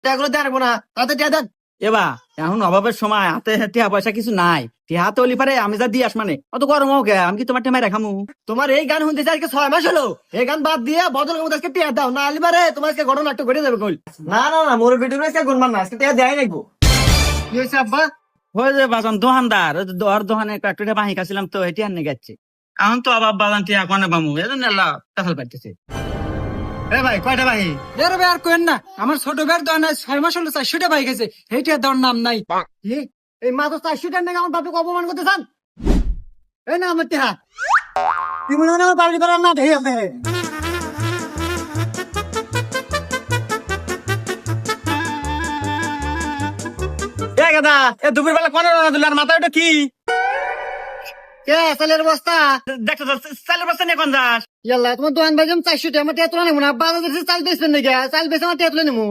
টাকাগুলো দেবো না, তাতে টাকা দেন। এবা এখন অভাবের সময় হাতে টিয়া পয়সা কিছু নাই, টিয়া হাতে হলি পারে আমি যা দিয়ে আস মানে অত গরম হোক আমি কি তোমার টেমাই রাখামু? তোমার এই গান শুনতেছে আজকে 6 মাস হলো, এই গান বাদ দিয়ে বদল মতো আজকে টাকা দাও, না আলিবারে তোমার আজকে ঘটনা একটু ঘটে যাবে কই। না না না, মোর ভিডিও আজকে গুনমান না, আজকে টাকা দেয় নাকবো। কি হয়েছে আব্বা? হয়ে যে বাজান দোকানদার, ওই যে ওর দোকানে একটু বাহি কাছিলাম তো এটি আনে গেছে। এখন তো আবার বাজান টিয়া কোনে বামু, এজন্য আল্লাহ কাছাল পাইতেছে। এ ভাই কয়টা ভাই? এর ভাই আর কোয়েন না, আমার ছোট ভাইয়ের দোকানে 6 মাস হলো 400টা পাই গেছে, এইটা দেওয়ার নাম নাই। কি? এই মাত্র 400 টাকা নাকি আমার বাপকে অপমান করতে চান? এই না আমার টিহা, তুই মনে হয় আমার বাড়ি করার না ঢেই আছে। এ গাদা, এ দুপুর বেলা কোনে রান্না দিল আর মাথায় ওটা কি? কে চালের বস্তা? দেখো তো চালের বস্তা নিয়ে কোন যাস? ইয়াল্লা তোমার দোকান ভাই 400 টাকা, আমার টিয়া তোলা নেবো না, বাজার চাল বেচবেন নাকি? চাল বেচে আমার টিয়া তুলে নেবো।